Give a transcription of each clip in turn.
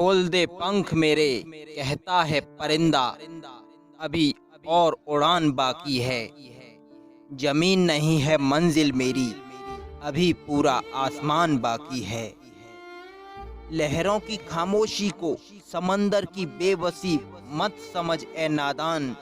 खोल दे पंख मेरे, कहता है परिंदा, अभी और उड़ान बाकी है। जमीन नहीं है मंजिल मेरी, अभी पूरा आसमान बाकी है। लहरों की खामोशी को समंदर की बेबसी मत समझ ए नादान,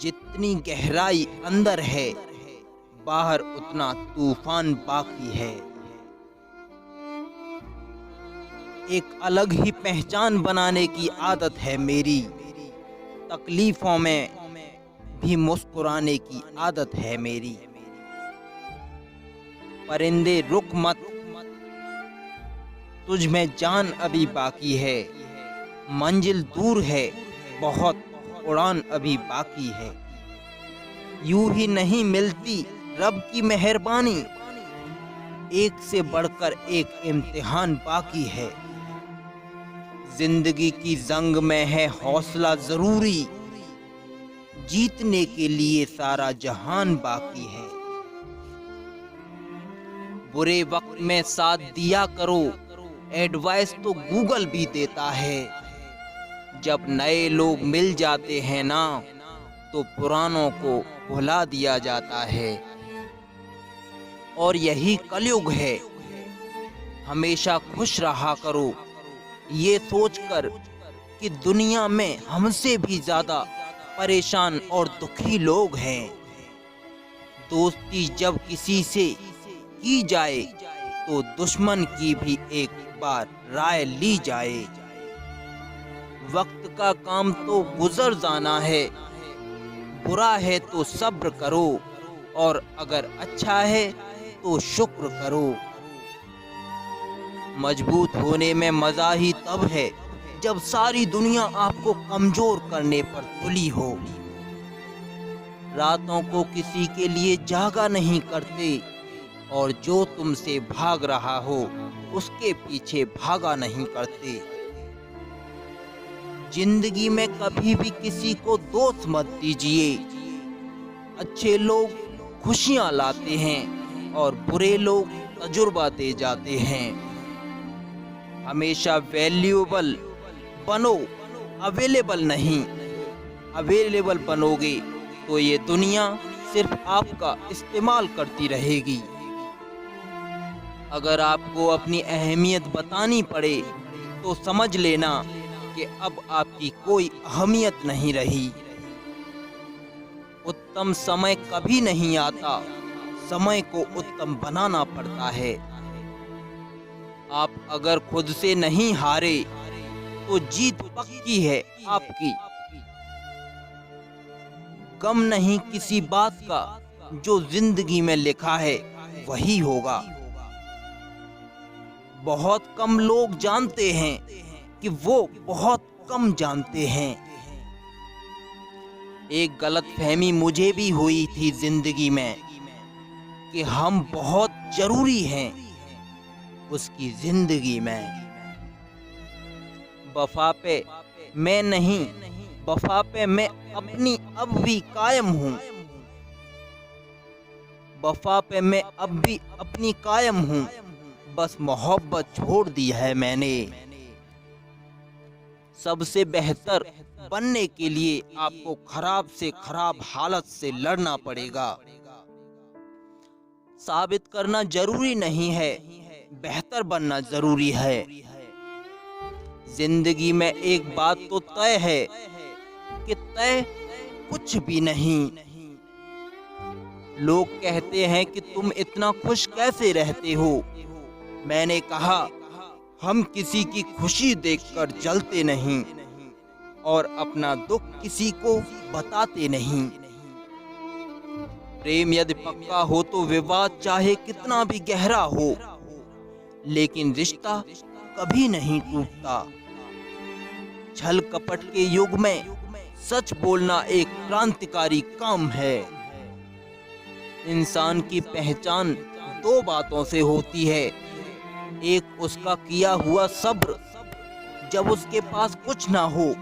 जितनी गहराई अंदर है बाहर उतना तूफान बाकी है। एक अलग ही पहचान बनाने की आदत है मेरी, तकलीफों में भी मुस्कुराने की आदत है मेरी। परिंदे रुक मत, तुझ में जान अभी बाकी है। मंजिल दूर है बहुत, उड़ान अभी बाकी है। यूं ही नहीं मिलती रब की मेहरबानी, एक से बढ़कर एक इम्तिहान बाकी है। जिंदगी की जंग में है हौसला जरूरी, जीतने के लिए सारा जहान बाकी है। बुरे वक्त में साथ दिया करो, एडवाइस तो गूगल भी देता है। जब नए लोग मिल जाते हैं ना, तो पुरानों को भुला दिया जाता है। और यही कलयुग है, हमेशा खुश रहा करो, ये सोचकर कि दुनिया में हमसे भी ज्यादा परेशान और दुखी लोग हैं। दोस्ती जब किसी से की जाए तो दुश्मन की भी एक बार राय ली जाए। वक्त का काम तो गुजर जाना है, बुरा है तो सब्र करो, और अगर अच्छा है तो शुक्र करो। मजबूत होने में मजा ही तब है जब सारी दुनिया आपको कमजोर करने पर तुली हो। रातों को किसी के लिए जागा नहीं करते, और जो तुमसे भाग रहा हो उसके पीछे भागा नहीं करते। जिंदगी में कभी भी किसी को दोष मत दीजिए। अच्छे लोग खुशियां लाते हैं और बुरे लोग तजुर्बा दे जाते हैं। हमेशा वैल्यूएबल बनो, अवेलेबल नहीं। अवेलेबल बनोगे तो ये दुनिया सिर्फ आपका इस्तेमाल करती रहेगी। अगर आपको अपनी अहमियत बतानी पड़े तो समझ लेना कि अब आपकी कोई अहमियत नहीं रही। उत्तम समय कभी नहीं आता, समय को उत्तम बनाना पड़ता है। आप अगर खुद से नहीं हारे तो जीत पक्की है आपकी। गम नहीं किसी बात का, जो जिंदगी में लिखा है वही होगा। बहुत कम लोग जानते हैं कि वो बहुत कम जानते हैं। एक गलतफहमी मुझे भी हुई थी जिंदगी में कि हम बहुत जरूरी हैं उसकी जिंदगी में। वफा पे मैं नहीं, वफा पे मैं अपनी अब भी कायम हूँ। वफा पे मैं अब भी अपनी कायम हूँ, बस मोहब्बत छोड़ दी है मैंने। सबसे बेहतर बनने के लिए आपको खराब से खराब हालत से लड़ना पड़ेगा। साबित करना जरूरी नहीं है, बेहतर बनना जरूरी है। जिंदगी में एक बात तो तय है कि तय कुछ भी नहीं। लोग कहते हैं कि तुम इतना खुश कैसे रहते हो। मैंने कहा, हम किसी की खुशी देखकर जलते नहीं और अपना दुख किसी को बताते नहीं। प्रेम यदि पक्का हो तो विवाद चाहे कितना भी गहरा हो, लेकिन रिश्ता कभी नहीं टूटता। छल कपट के युग में सच बोलना एक क्रांतिकारी काम है। इंसान की पहचान दो बातों से होती है, एक उसका किया हुआ सब्र जब उसके पास कुछ ना हो,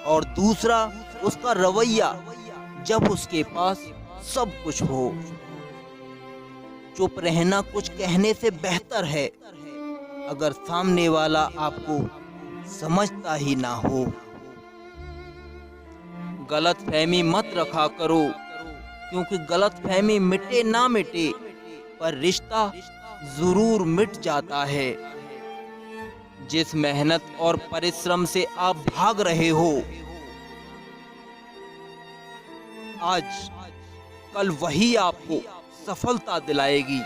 और दूसरा उसका रवैया जब उसके पास सब कुछ हो। चुप रहना कुछ कहने से बेहतर है। अगर सामने वाला आपको समझता ही ना हो। गलत फहमी मत रखा करो, क्योंकि गलत फहमी मिटे ना मिटे पर रिश्ता जरूर मिट जाता है। जिस मेहनत और परिश्रम से आप भाग रहे हो, आज कल वही आपको सफलता दिलाएगी।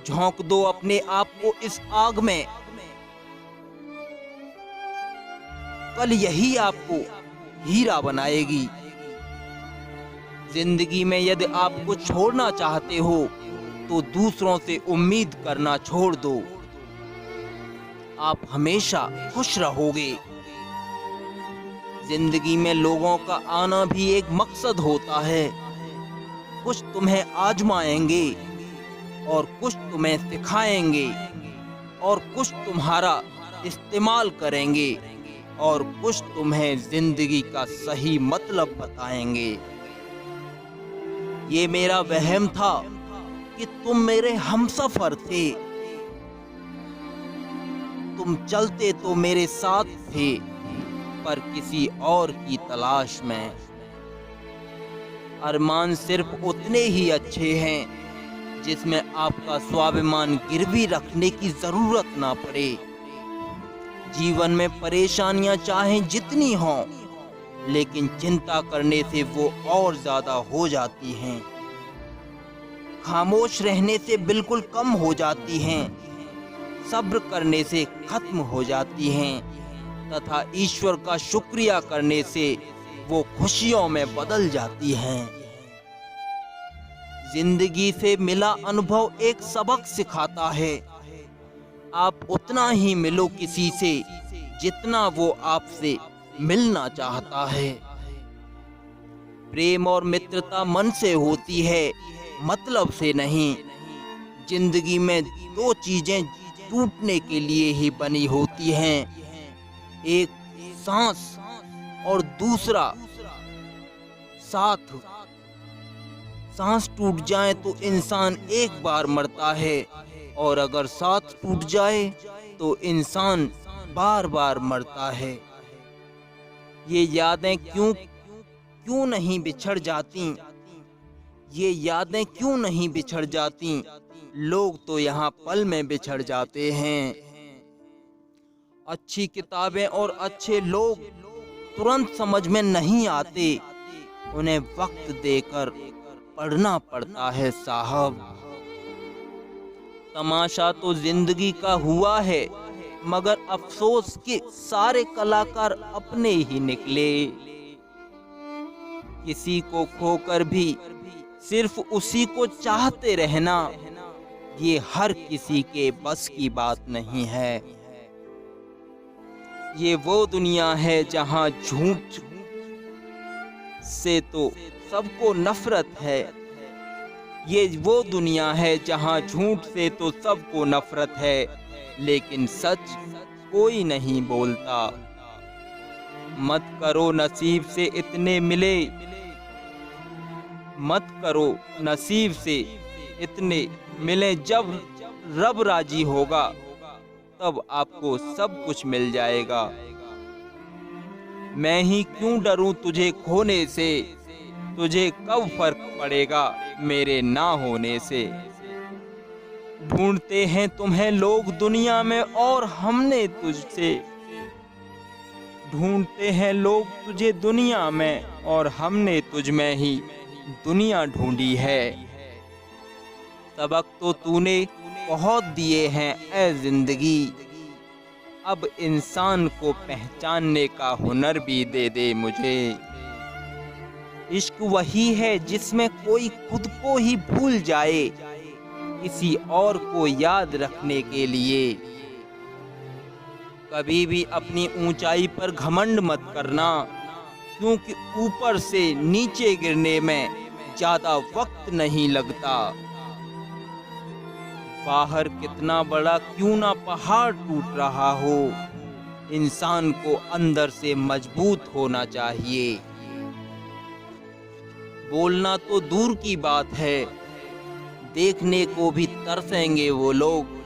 झोंक दो अपने आप को इस आग में, कल यही आपको हीरा बनाएगी। जिंदगी में यदि आप कुछ छोड़ना चाहते हो तो दूसरों से उम्मीद करना छोड़ दो। आप हमेशा खुश रहोगे। जिंदगी में लोगों का आना भी एक मकसद होता है। कुछ तुम्हें आजमाएंगे और कुछ तुम्हें सिखाएंगे और कुछ तुम्हारा इस्तेमाल करेंगे और कुछ तुम्हें जिंदगी का सही मतलब बताएंगे। ये मेरा वहम था कि तुम मेरे हमसफर थे, तुम चलते तो मेरे साथ थे पर किसी और की तलाश में। अरमान सिर्फ उतने ही अच्छे हैं जिसमें आपका स्वाभिमान गिरवी रखने की जरूरत ना पड़े। जीवन में परेशानियां चाहे जितनी हों, लेकिन चिंता करने से वो और ज्यादा हो जाती हैं। खामोश रहने से बिल्कुल कम हो जाती हैं, सब्र करने से खत्म हो जाती हैं तथा ईश्वर का शुक्रिया करने से वो खुशियों में बदल जाती हैं। जिंदगी से मिला अनुभव एक सबक सिखाता है। आप उतना ही मिलो किसी से जितना वो आपसे मिलना चाहता है। प्रेम और मित्रता मन से होती है, मतलब से नहीं। जिंदगी में दो चीजें टूटने के लिए ही बनी होती हैं, एक सांस और दूसरा साथ। सांस टूट जाए तो इंसान एक बार मरता है और अगर साथ टूट जाए तो इंसान बार बार मरता है। ये यादें क्यों नहीं बिछड़ जाती, ये यादें क्यों नहीं बिछड़ जाती। लोग तो यहाँ पल में बिछड़ जाते हैं। अच्छी किताबें और अच्छे लोग तुरंत समझ में नहीं आते, उन्हें वक्त देकर पढ़ना पड़ता है साहब। तमाशा तो जिंदगी का हुआ है, मगर अफसोस कि सारे कलाकार अपने ही निकले। किसी को खोकर भी सिर्फ उसी को चाहते रहना, ये हर किसी के बस की बात नहीं है। ये वो दुनिया है जहां झूठ से तो सबको नफरत है। ये वो दुनिया है जहां झूठ से तो सबको नफरत है, लेकिन सच कोई नहीं बोलता। मत करो नसीब से इतने मिले, मत करो नसीब से इतने मिले। जब रब राजी होगा तब आपको सब कुछ मिल जाएगा। मैं ही क्यों डरूं तुझे खोने से, तुझे कब फर्क पड़ेगा मेरे ना होने से। ढूंढते हैं तुम्हें लोग दुनिया में और हमने तुझसे, ढूंढते हैं लोग तुझे दुनिया में और हमने तुझ में ही दुनिया ढूंढी है। सबक तो तूने बहुत दिए हैं ऐ जिंदगी, अब इंसान को पहचानने का हुनर भी दे दे मुझे। इश्क वही है जिसमें कोई खुद को ही भूल जाए किसी और को याद रखने के लिए। कभी भी अपनी ऊंचाई पर घमंड मत करना, क्योंकि ऊपर से नीचे गिरने में ज्यादा वक्त नहीं लगता। बाहर कितना बड़ा क्यों ना पहाड़ टूट रहा हो, इंसान को अंदर से मजबूत होना चाहिए। बोलना तो दूर की बात है, देखने को भी तरसेंगे वो लोग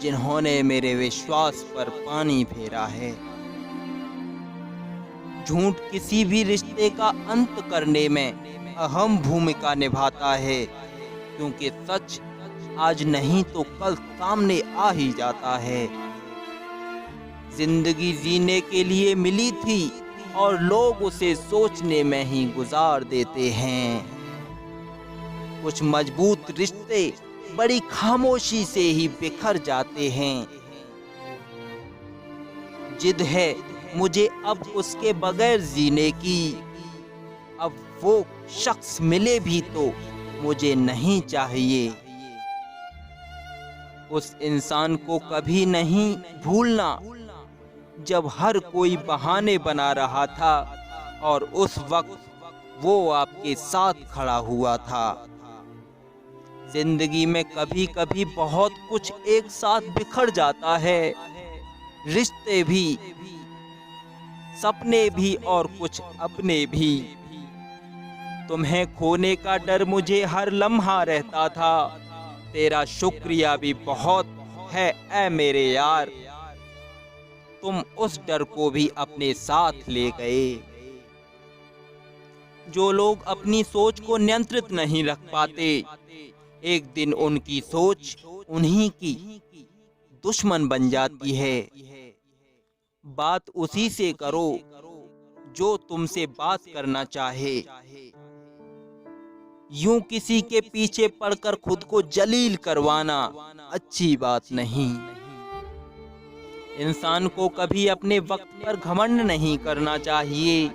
जिन्होंने मेरे विश्वास पर पानी फेरा है। झूठ किसी भी रिश्ते का अंत करने में अहम भूमिका निभाता है, क्योंकि सच आज नहीं तो कल सामने आ ही जाता है। जिंदगी जीने के लिए मिली थी और लोग उसे सोचने में ही गुजार देते हैं। कुछ मजबूत रिश्ते बड़ी खामोशी से ही बिखर जाते हैं। जिद है मुझे अब उसके बगैर जीने की, अब वो शख्स मिले भी तो मुझे नहीं चाहिए। उस इंसान को कभी नहीं भूलना जब हर कोई बहाने बना रहा था और उस वक्त वो आपके साथ खड़ा हुआ था। जिंदगी में कभी कभी बहुत कुछ एक साथ बिखर जाता है, रिश्ते भी, सपने भी और कुछ अपने भी। तुम्हें खोने का डर मुझे हर लम्हा रहता था, तेरा शुक्रिया भी बहुत है ऐ मेरे यार, तुम उस डर को भी अपने साथ ले गए। जो लोग अपनी सोच को नियंत्रित नहीं रख पाते, एक दिन उनकी सोच उन्हीं की दुश्मन बन जाती है। बात उसी से करो जो तुमसे बात करना चाहे। यूं किसी के पीछे पड़कर खुद को जलील करवाना अच्छी बात नहीं। इंसान को कभी अपने वक्त पर घमंड नहीं करना चाहिए।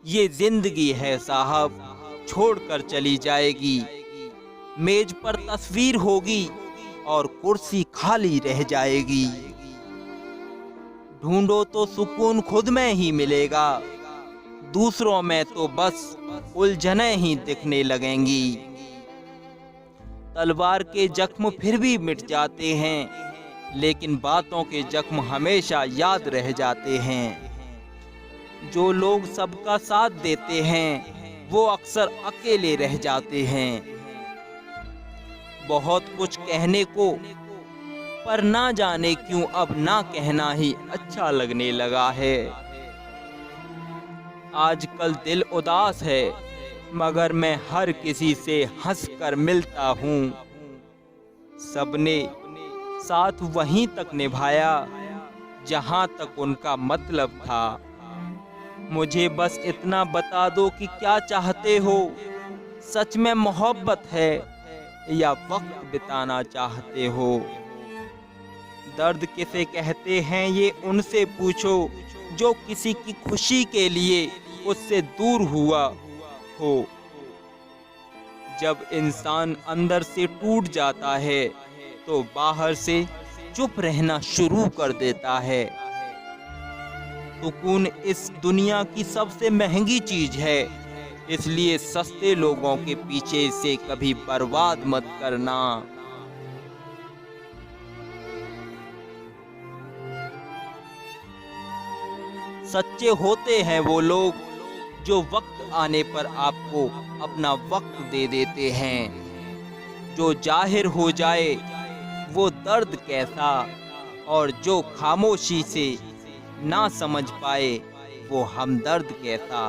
ये जिंदगी है साहब, छोड़कर चली जाएगी। मेज पर तस्वीर होगी और कुर्सी खाली रह जाएगी। ढूंढो तो सुकून खुद में ही मिलेगा, दूसरों में तो बस उलझनें ही दिखने लगेंगी। तलवार के जख्म फिर भी मिट जाते हैं, लेकिन बातों के जख्म हमेशा याद रह जाते हैं। जो लोग सबका साथ देते हैं वो अक्सर अकेले रह जाते हैं। बहुत कुछ कहने को, पर ना जाने क्यों अब ना कहना ही अच्छा लगने लगा है। आजकल दिल उदास है, मगर मैं हर किसी से हंसकर मिलता हूँ। सबने साथ वहीं तक निभाया जहां तक उनका मतलब था। मुझे बस इतना बता दो कि क्या चाहते हो, सच में मोहब्बत है या वक्त बिताना चाहते हो। दर्द किसे कहते हैं ये उनसे पूछो जो किसी की खुशी के लिए उससे दूर हुआ हो। जब इंसान अंदर से टूट जाता है तो बाहर से चुप रहना शुरू कर देता है। सुकून इस दुनिया की सबसे महंगी चीज है, इसलिए सस्ते लोगों के पीछे से कभी बर्बाद मत करना। सच्चे होते हैं वो लोग जो वक्त आने पर आपको अपना वक्त दे देते हैं। जो जाहिर हो जाए वो दर्द कैसा, और जो खामोशी से ना समझ पाए वो हमदर्द कैसा।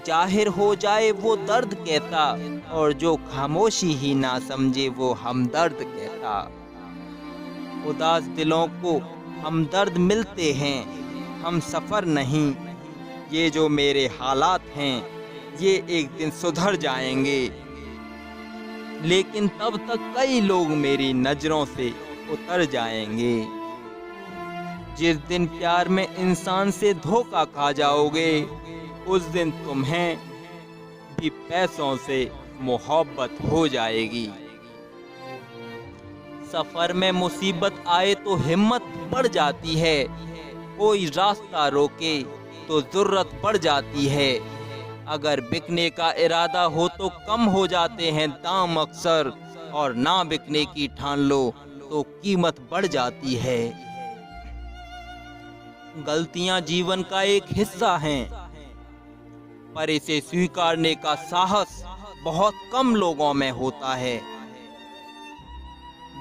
जाहिर हो जाए वो दर्द कैसा, और जो खामोशी ही ना समझे वो हमदर्द कैसा। उदास दिलों को हमदर्द मिलते हैं, हम सफ़र नहीं। ये जो मेरे हालात हैं ये एक दिन सुधर जाएंगे, लेकिन तब तक कई लोग मेरी नज़रों से उतर जाएंगे। जिस दिन प्यार में इंसान से धोखा खा जाओगे, उस दिन तुम्हें भी पैसों से मोहब्बत हो जाएगी। सफर में मुसीबत आए तो हिम्मत बढ़ जाती है, कोई रास्ता रोके तो जरूरत बढ़ जाती है। अगर बिकने का इरादा हो तो कम हो जाते हैं दाम अक्सर, और ना बिकने की ठान लो तो कीमत बढ़ जाती है। गलतियां जीवन का एक हिस्सा हैं, पर इसे स्वीकारने का साहस बहुत कम लोगों में होता है।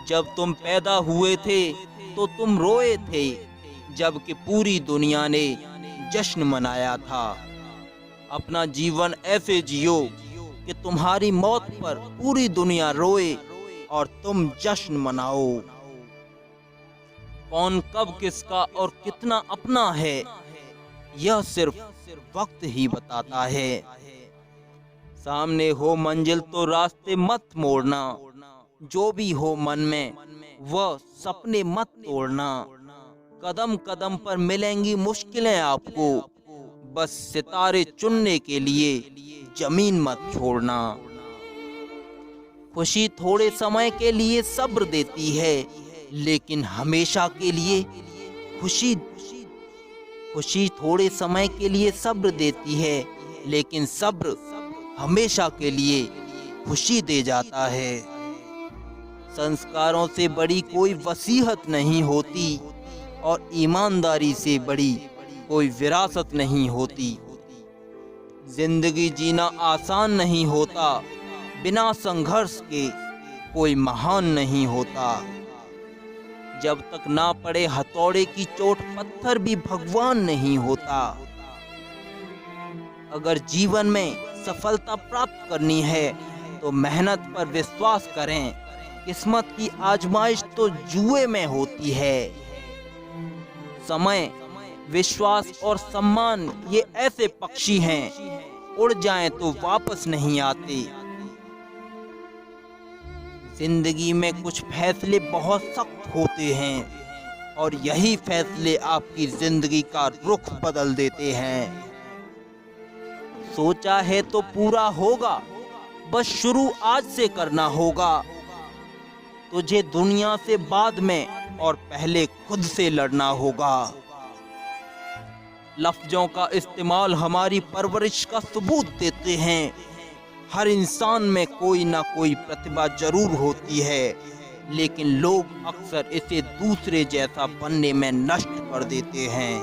जब तुम पैदा हुए थे तो तुम रोए थे, जबकि पूरी दुनिया ने जश्न मनाया था। अपना जीवन ऐसे जियो कि तुम्हारी मौत पर पूरी दुनिया रोए और तुम जश्न मनाओ। कौन कब किसका और कितना अपना है, यह सिर्फ वक्त ही बताता है। सामने हो मंजिल तो रास्ते मत मोड़ना, जो भी हो मन में वह सपने मत तोड़ना। कदम कदम पर मिलेंगी मुश्किलें आपको, बस सितारे चुनने के लिए जमीन मत छोड़ना। खुशी थोड़े समय के लिए सब्र देती है, लेकिन हमेशा के लिए खुशी थोड़े समय के लिए सब्र देती है, लेकिन सब्र हमेशा के लिए खुशी दे जाता है। संस्कारों से बड़ी कोई वसीयत नहीं होती और ईमानदारी से बड़ी कोई विरासत नहीं होती। जिंदगी जीना आसान नहीं होता, बिना संघर्ष के कोई महान नहीं होता। जब तक ना पड़े हथौड़े की चोट, पत्थर भी भगवान नहीं होता। अगर जीवन में सफलता प्राप्त करनी है तो मेहनत पर विश्वास करें। किस्मत की आजमाइश तो जुए में होती है। समय, विश्वास और सम्मान ये ऐसे पक्षी हैं, उड़ जाएं तो वापस नहीं आते। जिंदगी में कुछ फैसले बहुत सख्त होते हैं और यही फैसले आपकी जिंदगी का रुख बदल देते हैं। सोचा है तो पूरा होगा, बस शुरू आज से करना होगा। तुझे दुनिया से बाद में और पहले खुद से लड़ना होगा। लफ्जों का इस्तेमाल हमारी परवरिश का सबूत देते हैं। हर इंसान में कोई ना कोई प्रतिभा जरूर होती है, लेकिन लोग अक्सर इसे दूसरे जैसा बनने में नष्ट कर देते हैं।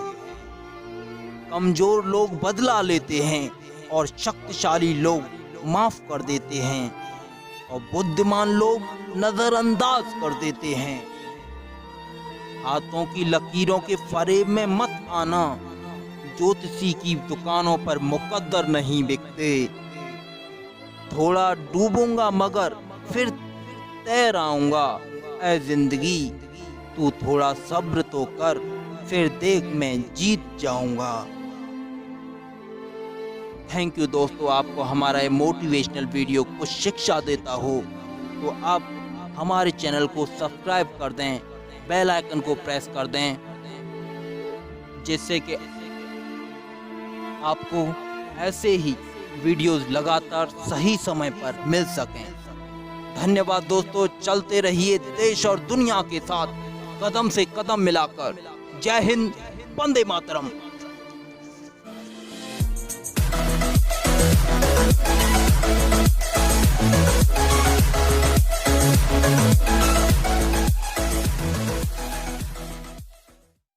कमजोर लोग बदला लेते हैं और शक्तिशाली लोग माफ कर देते हैं, और बुद्धिमान लोग नजरअंदाज कर देते हैं। हाथों की लकीरों के फरेब में मत आना, ज्योतिषी की दुकानों पर मुकद्दर नहीं बिकते। थोड़ा डूबूंगा मगर फिर तैर आऊंगा, ऐ जिंदगी तू थोड़ा सब्र तो कर, फिर देख मैं जीत जाऊंगा। थैंक यू दोस्तों। आपको हमारा ये मोटिवेशनल वीडियो कुछ शिक्षा देता हो तो आप हमारे चैनल को सब्सक्राइब कर दें, बेल आइकन को प्रेस कर दें, जिससे कि आपको ऐसे ही वीडियोस लगातार सही समय पर मिल सकें। धन्यवाद दोस्तों। चलते रहिए देश और दुनिया के साथ कदम से कदम मिलाकर। जय हिंद, वंदे मातरम।